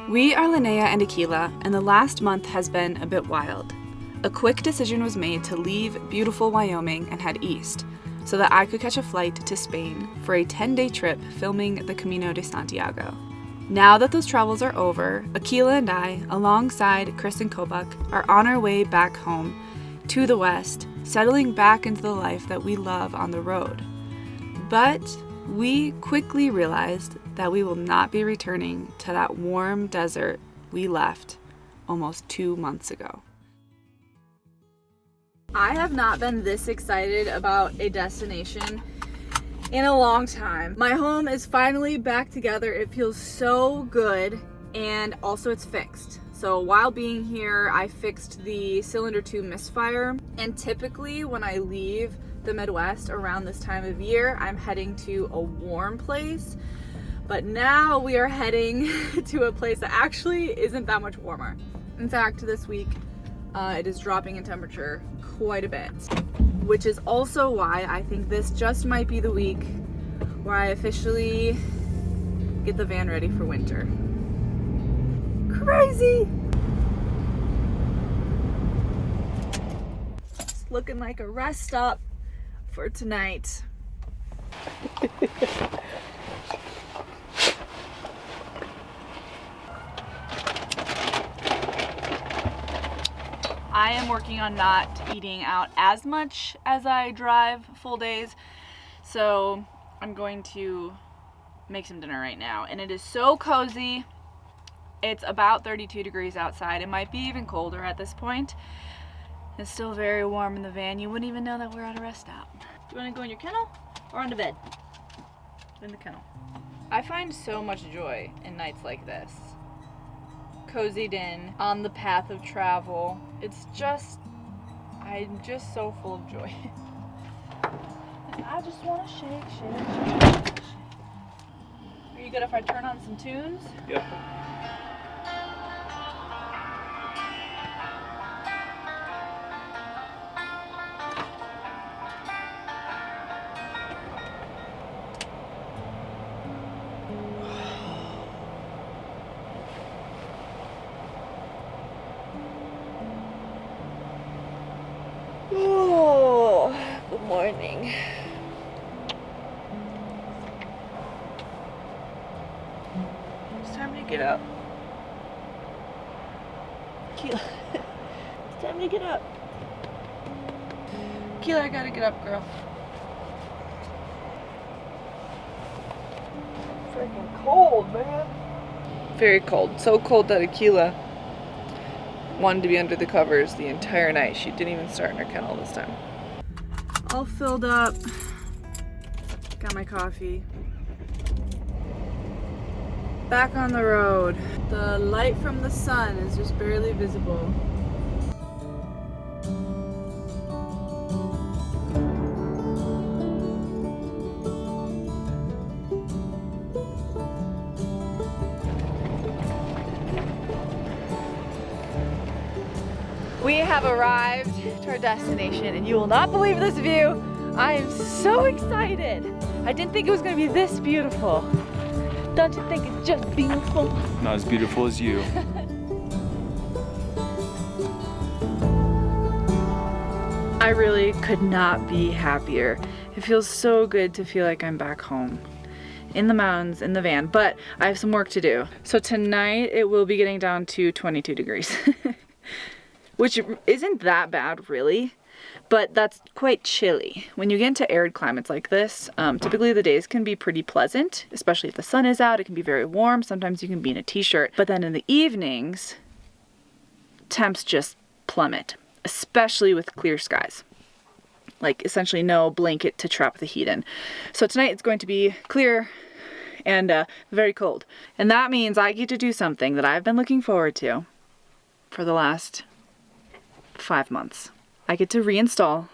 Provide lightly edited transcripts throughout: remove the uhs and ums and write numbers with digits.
We are Linnea and Aquila, and the last month has been a bit wild. A quick decision was made to leave beautiful Wyoming and head east, so that I could catch a flight to Spain for a 10-day trip filming the Camino de Santiago. Now that those travels are over, Aquila and I, alongside Chris and Kobuk, are on our way back home to the west, settling back into the life that we love on the road. But we quickly realized that we will not be returning to that warm desert we left almost 2 months ago. I have not been this excited about a destination in a long time. My home is finally back together. It feels so good, and also it's fixed. So while being here, I fixed the cylinder 2 misfire, and typically when I leave the Midwest around this time of year, I'm heading to a warm place, but now we are heading to a place that actually isn't that much warmer. In fact, this week it is dropping in temperature quite a bit, which is also why I think this just might be the week where I officially get the van ready for winter. Crazy! It's looking like a rest stop for tonight. I am working on not eating out as much as I drive full days, so I'm going to make some dinner right now, and it is so cozy. It's about 32 degrees outside. It might be even colder at this point. It's still very warm in the van. You wouldn't even know that we're at a rest stop. Do you want to go in your kennel or on the bed? In the kennel. I find so much joy in nights like this. Cozied in, on the path of travel. It's just, I'm just so full of joy. And I just want to shake. Are you good if I turn on some tunes? Yep. Oh, good morning. It's time to get up. Keela, it's time to get up. Keela, I gotta get up, girl. Freaking cold, man. Very cold. So cold that Aquila wanted to be under the covers the entire night. She didn't even start in her kennel this time. All filled up. Got my coffee. Back on the road. The light from the sun is just barely visible. We have arrived to our destination, and you will not believe this view. I am so excited. I didn't think it was going to be this beautiful. Don't you think it's just beautiful? Not as beautiful as you. I really could not be happier. It feels so good to feel like I'm back home. In the mountains, in the van, but I have some work to do. So tonight it will be getting down to 22 degrees. Which isn't that bad, really, but that's quite chilly. When you get into arid climates like this, typically the days can be pretty pleasant, especially if the sun is out. It can be very warm. Sometimes you can be in a t-shirt, but then in the evenings, temps just plummet, especially with clear skies. Like essentially no blanket to trap the heat in. So tonight it's going to be clear and very cold. And that means I get to do something that I've been looking forward to for the last 5 months. I get to reinstall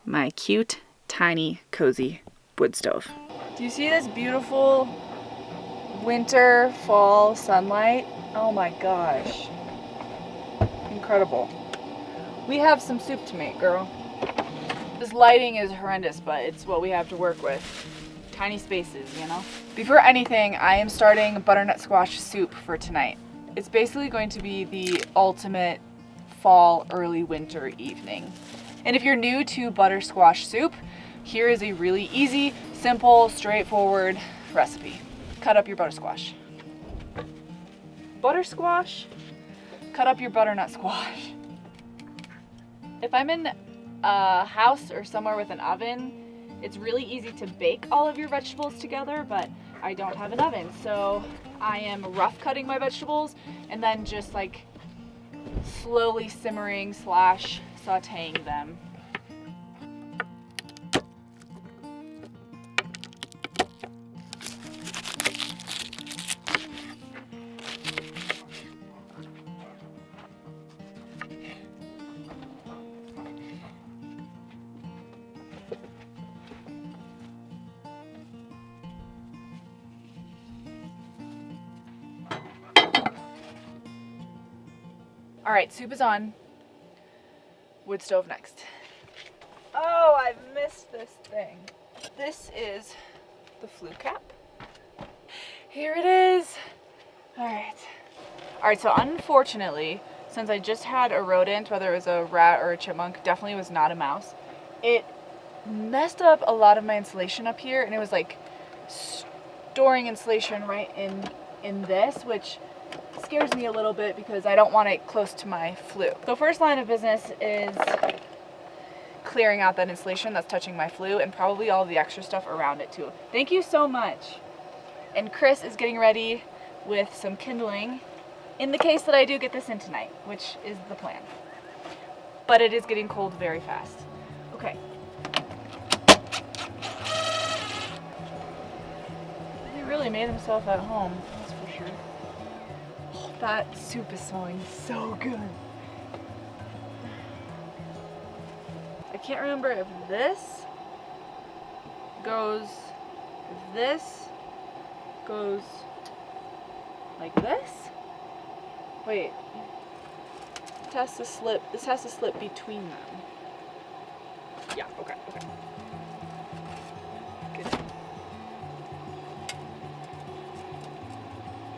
my cute, tiny, cozy wood stove. Do you see this beautiful winter, fall sunlight? Oh my gosh. Incredible. We have some soup to make, girl. This lighting is horrendous, but it's what we have to work with. tiny spaces, you know? Before anything, I am starting butternut squash soup for tonight. It's basically going to be the ultimate fall, early winter evening. And if you're new to butter squash soup, here is a really easy, simple, straightforward recipe. Cut up your butter squash. Butter squash, cut up your butternut squash. If I'm in a house or somewhere with an oven, it's really easy to bake all of your vegetables together, but I don't have an oven, so I am rough cutting my vegetables and then just like slowly simmering / sauteing them. All right, soup is on. Wood stove next. Oh, I've missed this thing. This is the flue cap. Here it is. All right, so unfortunately, since I just had a rodent, whether it was a rat or a chipmunk, definitely was not a mouse, it messed up a lot of my insulation up here, and it was like storing insulation right in this, which scares me a little bit because I don't want it close to my flue. So first line of business is clearing out that insulation that's touching my flue and probably all the extra stuff around it too. Thank you so much. And Chris is getting ready with some kindling in the case that I do get this in tonight, which is the plan. But it is getting cold very fast. Okay. He really made himself at home, that's for sure. That soup is smelling so good. I can't remember if this goes like this. Wait, it has to slip. This has to slip between them. Yeah, okay. Good.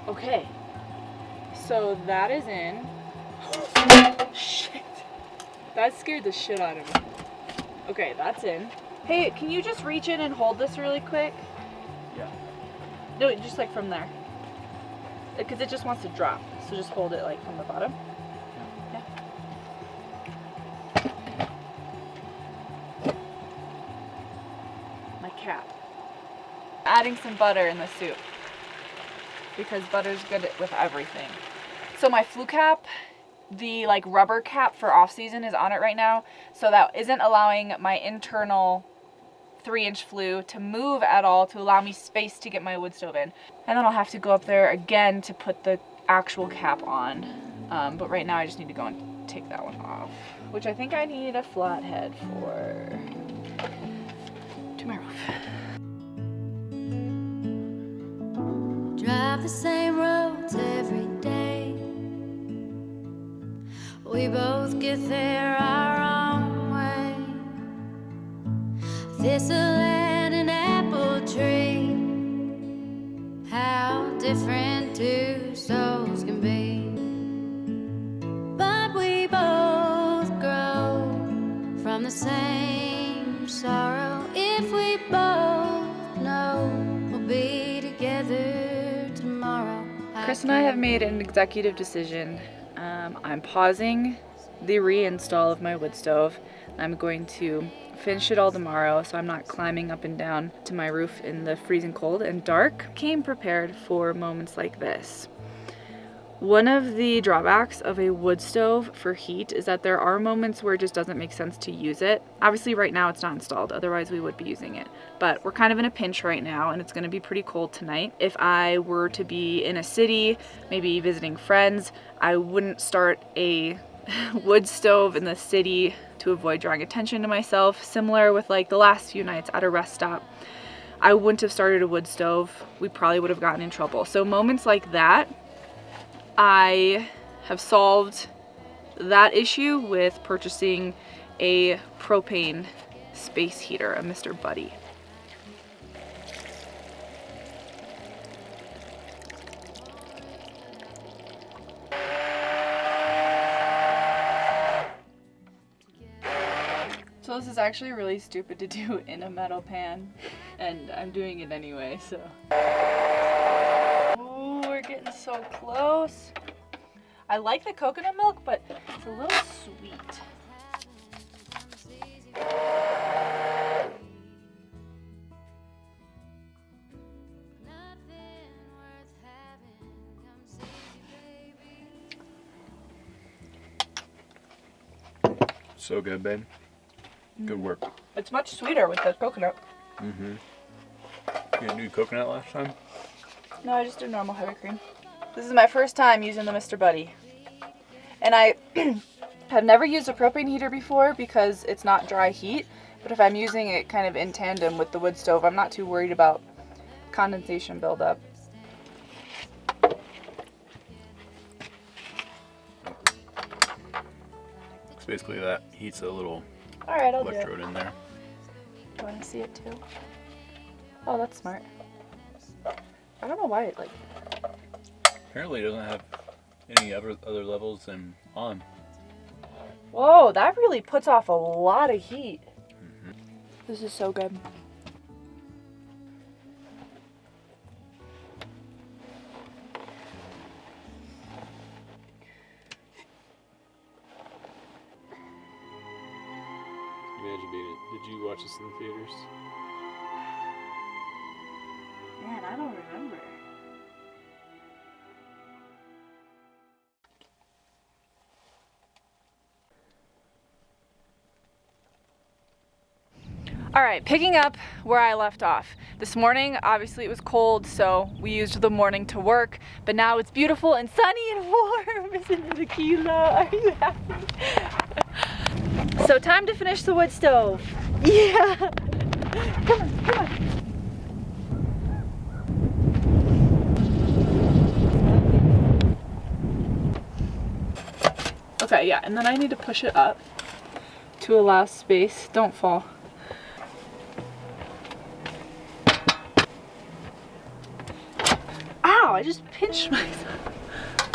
Okay. So that is in. Shit. That scared the shit out of me. Okay, that's in. Hey, can you just reach in and hold this really quick? Yeah. No, just like from there. Because it just wants to drop. So just hold it like from the bottom. Yeah. My cat. Adding some butter in the soup, because butter's good with everything. So my flue cap, the like rubber cap for off season, is on it right now, so that isn't allowing my internal 3-inch flue to move at all to allow me space to get my wood stove in. And then I'll have to go up there again to put the actual cap on. But right now I just need to go and take that one off, which I think I need a flathead for to my roof. Drive the same roads every day. We both get there our own way. Thistle and an apple tree, how different two souls can be. But we both grow from the same sorrow. If we both know we'll be together tomorrow. Chris and I have made an executive decision. I'm pausing the reinstall of my wood stove. I'm going to finish it all tomorrow, so I'm not climbing up and down to my roof in the freezing cold and dark. Came prepared for moments like this. One of the drawbacks of a wood stove for heat is that there are moments where it just doesn't make sense to use it. Obviously right now it's not installed, otherwise we would be using it. But we're kind of in a pinch right now, and it's gonna be pretty cold tonight. If I were to be in a city, maybe visiting friends, I wouldn't start a wood stove in the city to avoid drawing attention to myself. Similar with like the last few nights at a rest stop, I wouldn't have started a wood stove. We probably would have gotten in trouble. So moments like that, I have solved that issue with purchasing a propane space heater, a Mr. Buddy. this is actually really stupid to do in a metal pan, and I'm doing it anyway, so. Ooh, we're getting so close. I like the coconut milk, but it's a little sweet. So good, babe. Good work. It's much sweeter with the coconut. Mm-hmm. You didn't do coconut last time? No, I just did normal heavy cream. This is my first time using the Mr. Buddy. And I have never used a propane heater before because it's not dry heat. But if I'm using it kind of in tandem with the wood stove, I'm not too worried about condensation buildup. Basically that heats a little Alright, I'll do it. electrode in there. You want to see it too? Oh, that's smart. I don't know why it like... Apparently it doesn't have any other levels than on. Whoa, that really puts off a lot of heat. Mm-hmm. This is so good. Imagine being it. Did you watch this in the theaters? Man, I don't remember. All right, picking up where I left off. This morning, obviously it was cold, so we used the morning to work, but now it's beautiful and sunny and warm. Isn't it, Akila? Are you happy? So time to finish the wood stove. Yeah. Come on, come on. Okay, yeah, and then I need to push it up to allow space. Don't fall. Ow, I just pinched myself.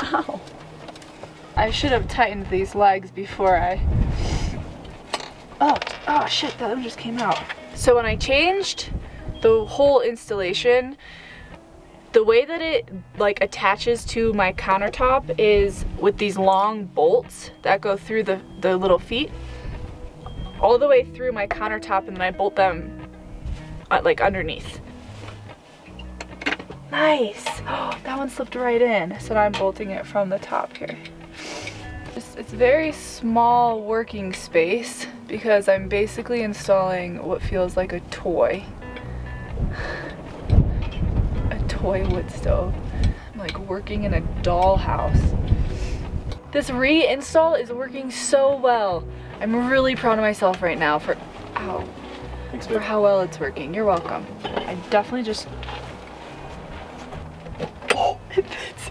Ow. I should have tightened these legs before I... Oh shit, that one just came out. So when I changed the whole installation, the way that it like attaches to my countertop is with these long bolts that go through the little feet all the way through my countertop, and then I bolt them like underneath. Nice. Oh, that one slipped right in. So now I'm bolting it from the top here. It's very small working space because I'm basically installing what feels like a toy. A toy wood stove. I'm like working in a dollhouse. This reinstall is working so well. I'm really proud of myself right now for, ow, Thanks, for babe. how well it's working. You're welcome. I definitely just, oh, it fits.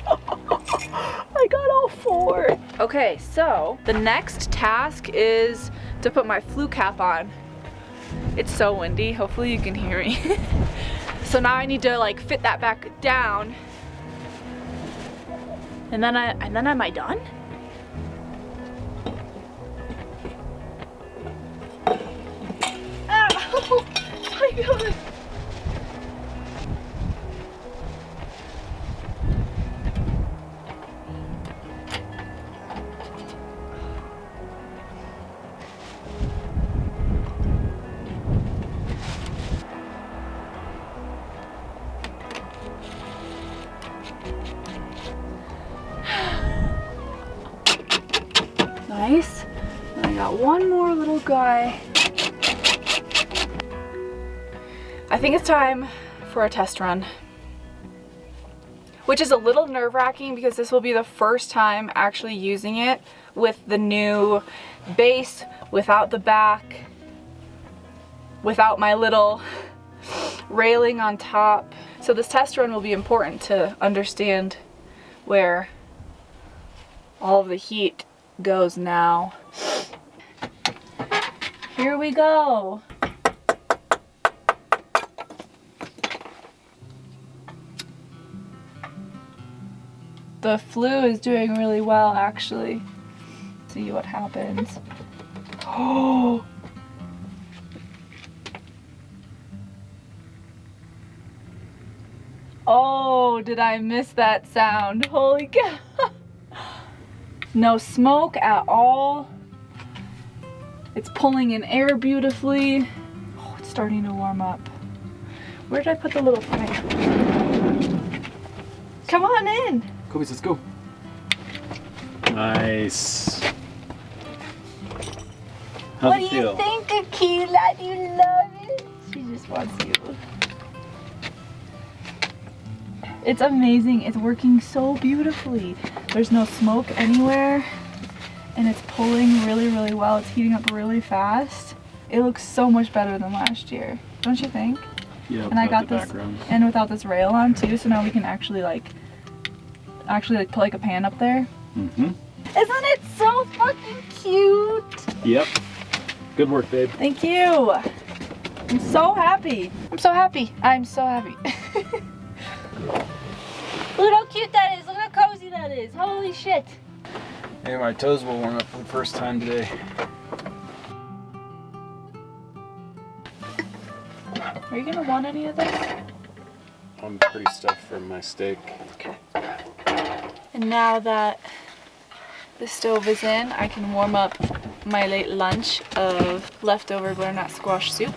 I got all four. Okay, so the next task is to put my flue cap on. It's so windy, hopefully you can hear me. So now I need to like fit that back down. And then am I done? Ow! My God. Nice. And I got one more little guy. I think it's time for a test run, which is a little nerve-wracking because this will be the first time actually using it with the new base, without the back, without my little railing on top. So this test run will be important to understand where all of the heat goes now. Here we go. The flue is doing really well, actually. See what happens. Oh, Oh, did I miss that sound? Holy cow. No smoke at all. It's pulling in air beautifully. Oh, it's starting to warm up. Where did I put the little fire? Come on in. Kobe, let's go. Nice. How's What it do you feel? think, Akila? Do you love it? She just wants you. It's amazing. It's working so beautifully. There's no smoke anywhere, and it's pulling really, really well. It's heating up really fast. It looks so much better than last year, don't you think? Yeah, And I got the this, background. and without this rail on too, so now we can actually put like a pan up there. Mm-hmm. Isn't it so fucking cute? Yep. Good work, babe. Thank you. I'm so happy. I'm so happy. I'm so happy. Look how cute that is. Look how cozy that is. Holy shit. Hey, my toes will warm up for the first time today. Are you gonna want any of this? I'm pretty stuffed from my steak. Okay. And now that the stove is in, I can warm up my late lunch of leftover butternut squash soup.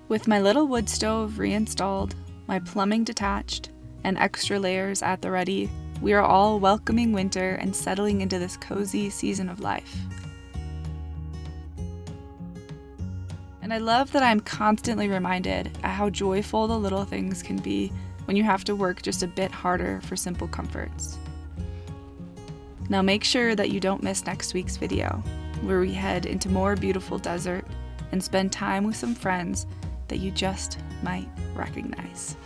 With my little wood stove reinstalled, my plumbing detached, and extra layers at the ready, we are all welcoming winter and settling into this cozy season of life. And I love that I'm constantly reminded at how joyful the little things can be when you have to work just a bit harder for simple comforts. Now make sure that you don't miss next week's video, where we head into more beautiful desert and spend time with some friends that you just might recognize.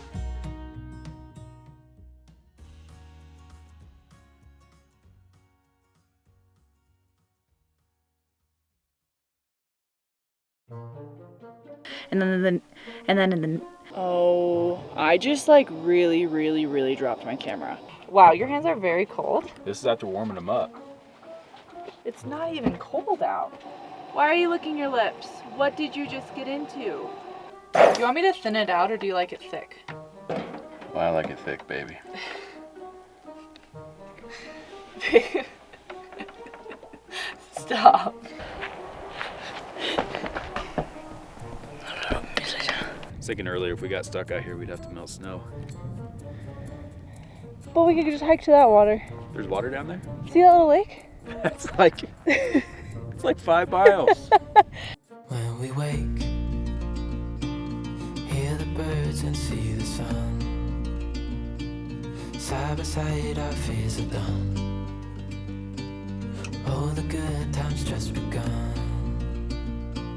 Oh, I just like really dropped my camera. Wow, your hands are very cold. This is after warming them up. It's not even cold out. Why are you licking your lips? What did you just get into? Do you want me to thin it out or do you like it thick? Well, I like it thick, baby. Stop. I was thinking earlier if we got stuck out here, we'd have to melt snow. But we could just hike to that water. There's water down there? See that little lake? That's like, it's like 5 miles. When we wake, hear the birds and see the sun. Side by side our fears are done. Oh, the good times just begun.